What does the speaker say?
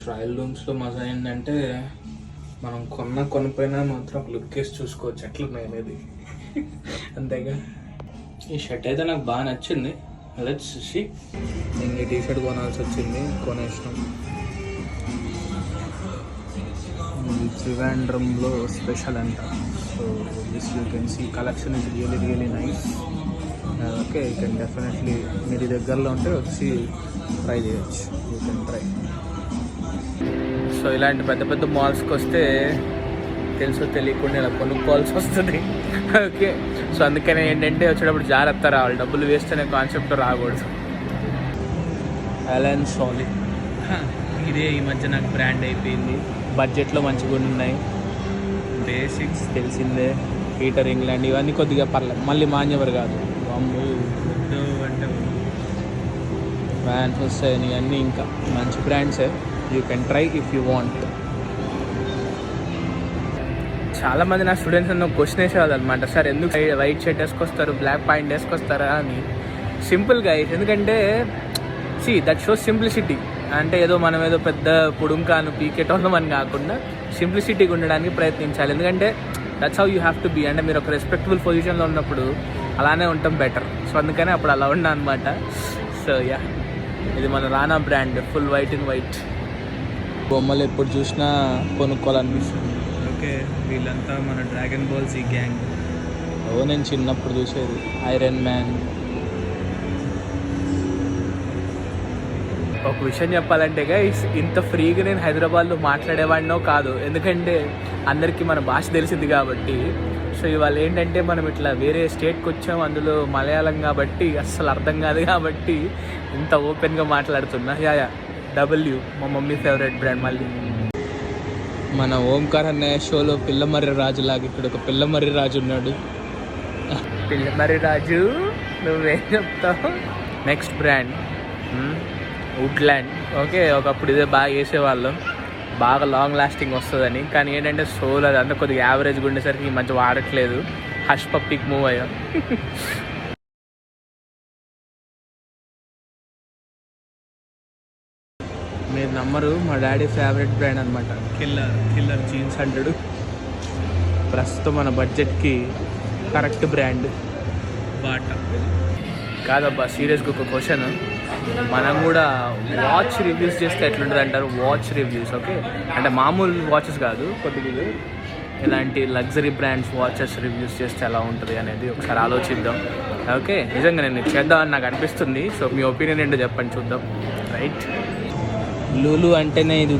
Trial రూమ్స్లో మజా ఏంటంటే మనం కొనిపోయినా మాత్రం ఒక లుక్ వేసి చూసుకోవచ్చు ఎట్లున్నాయి అనేది. అంతేగా. ఈ షర్ట్ అయితే నాకు బాగా నచ్చింది. Let's see. నేను ఈ టీషర్ట్ కొనాల్సి వచ్చింది, కొనేసినాం. త్రివేంద్రంలో స్పెషల్ అంట. So this you can see collection is really nice. Okay, you can definitely మీరు దగ్గరలో ఉంటే వచ్చి ట్రై చేయొచ్చు. You can try. సో ఇలాంటి పెద్ద పెద్ద మాల్స్కి వస్తే తెలుసో తెలియకుండా ఇలా కొనుక్కోవాల్సి వస్తుంది. ఓకే, సో అందుకనే ఏంటంటే వచ్చేటప్పుడు జాగ్రత్త రావాలి, డబ్బులు వేస్ట్ అనే కాన్సెప్ట్ రాకూడదు. అలెన్ సోలీ ఇదే ఈ మధ్య నాకు బ్రాండ్ అయిపోయింది. బడ్జెట్లో మంచిగా ఉన్నాయి. బేసిక్స్ తెలిసిందే. పీటర్ ఇంగ్లాండ్ ఇవన్నీ కొద్దిగా పర్లేదు, మళ్ళీ మాన్యవర్ కాదు. బొమ్ము అంటే వ్యాన్ హుస్సేన్ ఇవన్నీ ఇంకా మంచి బ్రాండ్సే. You can try if you want. చాలామంది నా స్టూడెంట్స్ అన్న క్వశ్చన్ వేసేవాళ్ళు అనమాట, సార్ ఎందుకు వైట్ షర్ట్ వేసుకొస్తారు, బ్లాక్ ప్యాంట్ వేసుకొస్తారా అని. సింపుల్గా, ఎందుకంటే సి దట్ షోస్ సింప్లిసిటీ. అంటే ఏదో మనం ఏదో పెద్ద పుడుంకాను పీకెటోళ్ళం అని కాకుండా సింప్లిసిటీగా ఉండడానికి ప్రయత్నించాలి. ఎందుకంటే that's how you have to be. అంటే మీరు ఒక రెస్పెక్టబుల్ పొజిషన్లో ఉన్నప్పుడు అలానే ఉండటం బెటర్. సో అందుకనే అప్పుడు అలా ఉన్నా అనమాట. సో యా, ఇది మన రానా brand, full white in white. బొమ్మలు ఎప్పుడు చూసినా కొనుక్కోవాలనిపిస్తుంది. ఓకే, వీళ్ళంతా మన డ్రాగన్ బాల్స్ ఈ గ్యాంగ్. ఓ నేను చిన్నప్పుడు చూసేది ఐరన్ మ్యాన్. ఒక విషయం చెప్పాలంటే గైస్, ఇంత ఫ్రీగా నేను హైదరాబాద్లో మాట్లాడేవాడినో కాదు, ఎందుకంటే అందరికీ మన భాష తెలిసింది కాబట్టి. సో ఇవాళ ఏంటంటే మనం ఇట్లా వేరే స్టేట్కి వచ్చాం, అందులో మలయాళం కాబట్టి అస్సలు అర్థం కాదు కాబట్టి ఇంత ఓపెన్గా మాట్లాడుతున్నా. యా డబ్ల్యూ మా మమ్మీ ఫేవరెట్ బ్రాండ్. మళ్ళీ మన ఓంకార్ అన్నయ్య షోలో పిల్లమర్రి రాజు లాగా ఇక్కడ ఒక పిల్లమర్రి రాజు ఉన్నాడు. పిల్లమర్రి రాజు నువ్వేం చెప్తావు? Next brand Woodland. ఓకే, ఒకప్పుడు ఇదే బాగా వేసేవాళ్ళం, బాగా లాంగ్ లాస్టింగ్ వస్తుందని. కానీ ఏంటంటే సోల్ అది అంతా కొద్దిగా యావరేజ్గా ఉండేసరికి ఈ మధ్య వాడట్లేదు. హష్ పప్పికి మూవ్ అయ్యాం. మీరు నమ్మరు, మా డాడీ ఫేవరెట్ బ్రాండ్ అనమాట కిల్లర్ జీన్స్ అంటాడు. ప్రస్తుతం మన బడ్జెట్కి కరెక్ట్ బ్రాండ్ బాటా. కాదబ్బా, సీరియస్గా ఒక క్వశ్చన్, మనం కూడా వాచ్ రివ్యూస్ చేస్తే ఎట్లుంటుంది అంటారు? వాచ్ రివ్యూస్, ఓకే, అంటే మామూలు వాచెస్ కాదు, కొద్దిగా ఇలాంటి లగ్జరీ బ్రాండ్స్ వాచెస్ రివ్యూస్ చేస్తే ఎలా ఉంటుంది అనేది ఒకసారి ఆలోచిద్దాం. ఓకే, నిజంగా నేను చేద్దామని నాకు అనిపిస్తుంది. సో మీ ఒపీనియన్ ఏంటో చెప్పండి, చూద్దాం. రైట్, లూలు అంటేనే ఇది